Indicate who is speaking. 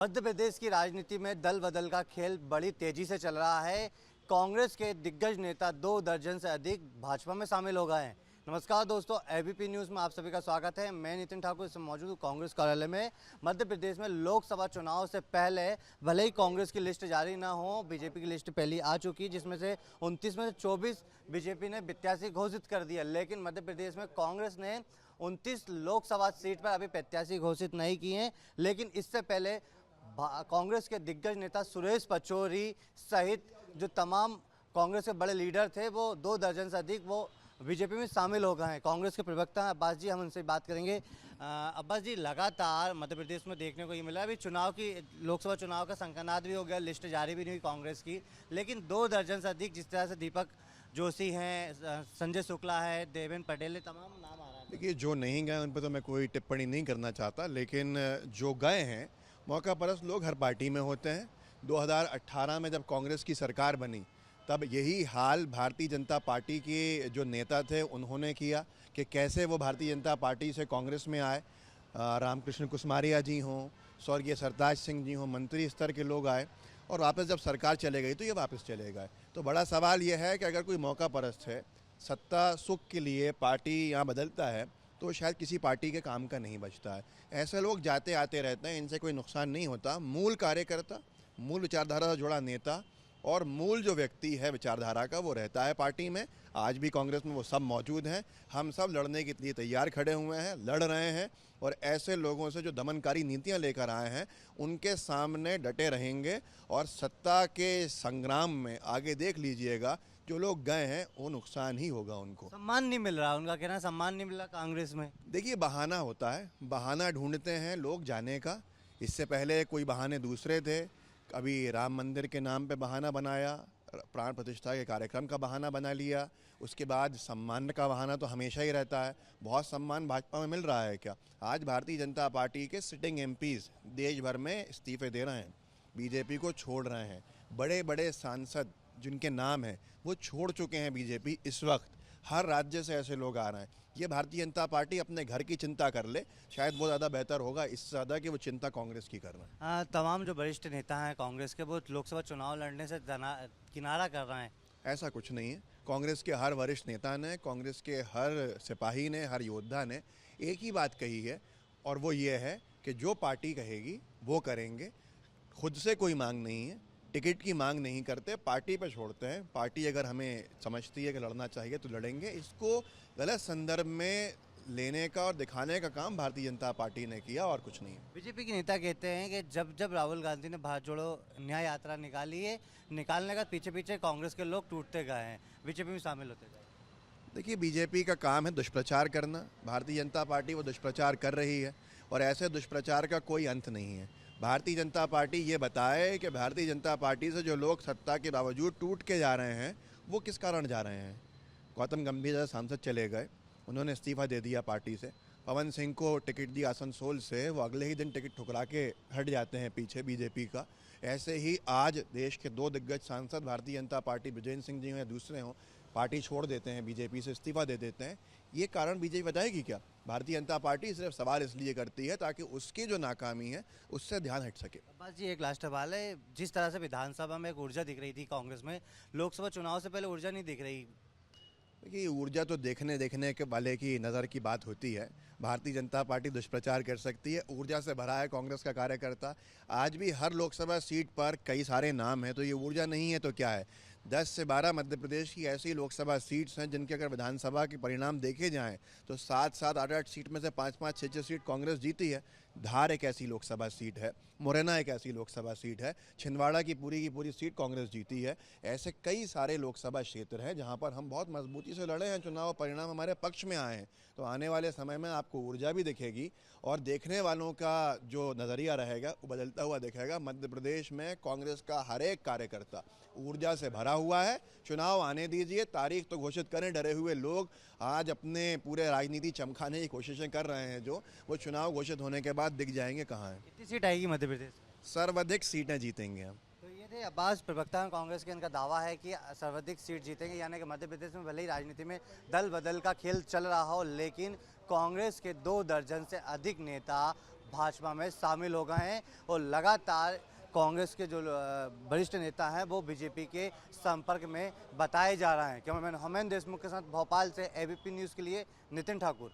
Speaker 1: मध्य प्रदेश की राजनीति में दल बदल का खेल बड़ी तेजी से चल रहा है। कांग्रेस के दिग्गज नेता 2 दर्जन से अधिक भाजपा में शामिल हो गए हैं। नमस्कार दोस्तों, एबीपी न्यूज़ में आप सभी का स्वागत है। मैं नितिन ठाकुर इस समय मौजूद हूँ कांग्रेस कार्यालय में। मध्य प्रदेश में लोकसभा चुनाव से पहले भले ही कांग्रेस की लिस्ट जारी ना हो, बीजेपी की लिस्ट पहले आ चुकी, जिसमें से 29 में से 24 बीजेपी ने प्रत्याशी घोषित कर दिया। लेकिन मध्य प्रदेश में कांग्रेस ने 29 लोकसभा सीट पर अभी प्रत्याशी घोषित नहीं किए हैं। लेकिन इससे पहले कांग्रेस के दिग्गज नेता सुरेश पचौरी सहित जो तमाम कांग्रेस के बड़े लीडर थे, वो 2 दर्जन से अधिक वो बीजेपी में शामिल हो गए हैं। कांग्रेस के प्रवक्ता हैं अब्बास जी, हम उनसे बात करेंगे। अब्बास जी, लगातार मध्य प्रदेश में देखने को ये मिला, अभी चुनाव की लोकसभा चुनाव का संकनाद भी हो गया, लिस्ट जारी भी नहीं हुई कांग्रेस की, लेकिन 2 दर्जन से अधिक, जिस तरह से दीपक जोशी हैं, संजय शुक्ला है, देवेंद्र पटेल है, तमाम नाम आ रहा है।
Speaker 2: देखिए, जो नहीं गए उन पर तो मैं कोई टिप्पणी नहीं करना चाहता, लेकिन जो गए हैं मौका परस्त लोग हर पार्टी में होते हैं। 2018 में जब कांग्रेस की सरकार बनी तब यही हाल भारतीय जनता पार्टी के जो नेता थे उन्होंने किया कि कैसे वो भारतीय जनता पार्टी से कांग्रेस में आए। रामकृष्ण कुसमारिया जी हों, स्वर्गीय सरताज सिंह जी हों, मंत्री स्तर के लोग आए और वापस जब सरकार चले गई तो ये वापस चले गए। तो बड़ा सवाल ये है कि अगर कोई मौका परस्त है, सत्ता सुख के लिए पार्टी यहाँ बदलता है, तो शायद किसी पार्टी के काम का नहीं बचता है। ऐसे लोग जाते आते रहते हैं, इनसे कोई नुकसान नहीं होता। मूल कार्यकर्ता, मूल विचारधारा से जुड़ा नेता और मूल जो व्यक्ति है विचारधारा का, वो रहता है पार्टी में। आज भी कांग्रेस में वो सब मौजूद हैं। हम सब लड़ने के लिए तैयार खड़े हुए हैं, लड़ रहे हैं और ऐसे लोगों से जो दमनकारी नीतियां लेकर आए हैं उनके सामने डटे रहेंगे। और सत्ता के संग्राम में आगे देख लीजिएगा, जो लोग गए हैं वो नुकसान ही होगा उनको।
Speaker 1: सम्मान नहीं मिल रहा, उनका कहना है सम्मान नहीं मिल रहा कांग्रेस में।
Speaker 2: देखिए, बहाना होता है, बहाना ढूंढते हैं लोग जाने का। इससे पहले कोई बहाने दूसरे थे। अभी राम मंदिर के नाम पे बहाना बनाया, प्राण प्रतिष्ठा के कार्यक्रम का बहाना बना लिया। उसके बाद सम्मान का बहाना तो हमेशा ही रहता है। बहुत सम्मान भाजपा में मिल रहा है क्या? आज भारतीय जनता पार्टी के सिटिंग एमपीज देश भर में इस्तीफे दे रहे हैं, बीजेपी को छोड़ रहे हैं। बड़े बड़े सांसद जिनके नाम हैं वो छोड़ चुके हैं बीजेपी। इस वक्त हर राज्य से ऐसे लोग आ रहे हैं। ये भारतीय जनता पार्टी अपने घर की चिंता कर ले, शायद वो ज़्यादा बेहतर होगा इससे ज़्यादा कि वो चिंता कांग्रेस की कर रहे हैं।
Speaker 1: तमाम जो वरिष्ठ नेता हैं कांग्रेस के, वो लोकसभा चुनाव लड़ने से किनारा कर रहे हैं।
Speaker 2: ऐसा कुछ नहीं है। कांग्रेस के हर वरिष्ठ नेता ने, कांग्रेस के हर सिपाही ने, हर योद्धा ने एक ही बात कही है, और वो ये है कि जो पार्टी कहेगी वो करेंगे। खुद से कोई मांग नहीं है, टिकट की मांग नहीं करते, पार्टी पे छोड़ते हैं। पार्टी अगर हमें समझती है कि लड़ना चाहिए तो लड़ेंगे। इसको गलत संदर्भ में लेने का और दिखाने का काम भारतीय जनता पार्टी ने किया और कुछ नहीं।
Speaker 1: बीजेपी के नेता कहते हैं कि जब जब राहुल गांधी ने भारत जोड़ो न्याय यात्रा निकाली है, निकालने का पीछे पीछे कांग्रेस के लोग टूटते गए हैं, बीजेपी में शामिल होते गए।
Speaker 2: देखिए, बीजेपी का काम है दुष्प्रचार करना। भारतीय जनता पार्टी वो दुष्प्रचार कर रही है और ऐसे दुष्प्रचार का कोई अंत नहीं है। भारतीय जनता पार्टी ये बताए कि भारतीय जनता पार्टी से जो लोग सत्ता के बावजूद टूट के जा रहे हैं वो किस कारण जा रहे हैं। गौतम गंभीर जैसे सांसद चले गए, उन्होंने इस्तीफा दे दिया पार्टी से। पवन सिंह को टिकट दिया आसनसोल से, वो अगले ही दिन टिकट ठुकरा के हट जाते हैं पीछे बीजेपी का। ऐसे ही आज देश के 2 दिग्गज सांसद भारतीय जनता पार्टी, विजेंद्र सिंह जी हों या दूसरे हों, पार्टी छोड़ देते हैं, बीजेपी से इस्तीफा दे देते हैं। ये कारण बीजेपी बताएगी क्या? भारतीय जनता पार्टी सिर्फ सवाल इसलिए करती है ताकि उसकी जो नाकामी है उससे ध्यान हट सके।
Speaker 1: बस जी, एक लास्ट सवाल है। जिस तरह से विधानसभा में एक ऊर्जा दिख रही थी कांग्रेस में, लोकसभा चुनाव से पहले ऊर्जा नहीं दिख रही।
Speaker 2: देखिए, ऊर्जा तो देखने के वाले की नज़र की बात होती है। भारतीय जनता पार्टी दुष्प्रचार कर सकती है, ऊर्जा से भरा है कांग्रेस का कार्यकर्ता। आज भी हर लोकसभा सीट पर कई सारे नाम हैं, तो ये ऊर्जा नहीं है तो क्या है? 10 से 12 मध्य प्रदेश की ऐसी लोकसभा सीट्स हैं जिनके अगर विधानसभा के परिणाम देखे जाएं तो 7-7, 8-8 सीट में से 5-5, 6-6 सीट कांग्रेस जीती है। धार एक ऐसी लोकसभा सीट है, मुरैना एक ऐसी लोकसभा सीट है, छिंदवाड़ा की पूरी सीट कांग्रेस जीती है। ऐसे कई सारे लोकसभा क्षेत्र हैं जहां पर हम बहुत मजबूती से लड़े हैं, चुनाव परिणाम हमारे पक्ष में आए हैं। तो आने वाले समय में आपको ऊर्जा भी दिखेगी और देखने वालों का जो नज़रिया रहेगा वो बदलता हुआ दिखेगा। मध्य प्रदेश में कांग्रेस का हर एक कार्यकर्ता ऊर्जा से भरा हुआ है। चुनाव आने दीजिए, तारीख तो घोषित करें। डरे हुए लोग आज अपने पूरे राजनीति चमकाने की कोशिशें कर रहे हैं, जो वो चुनाव घोषित होने के बाद दिख जाएंगे कहाँ हैं।
Speaker 1: कितनी सीट आएगी मध्य प्रदेश?
Speaker 2: सर्वाधिक सीटें जीतेंगे हम।
Speaker 1: तो ये थे अब्बास, प्रवक्ता हैं कांग्रेस के। इनका दावा है कि सर्वाधिक सीट जीतेंगे, यानी कि मध्य प्रदेश में भले ही राजनीति में दल बदल का खेल चल रहा हो, लेकिन कांग्रेस के 2 दर्जन से अधिक नेता भाजपा में शामिल हो गए हैं और लगातार कांग्रेस के जो वरिष्ठ नेता हैं वो बीजेपी के संपर्क में बताए जा रहे हैं। कैमरामैन होमेन देशमुख के साथ भोपाल से एबीपी न्यूज़ के लिए नितिन ठाकुर।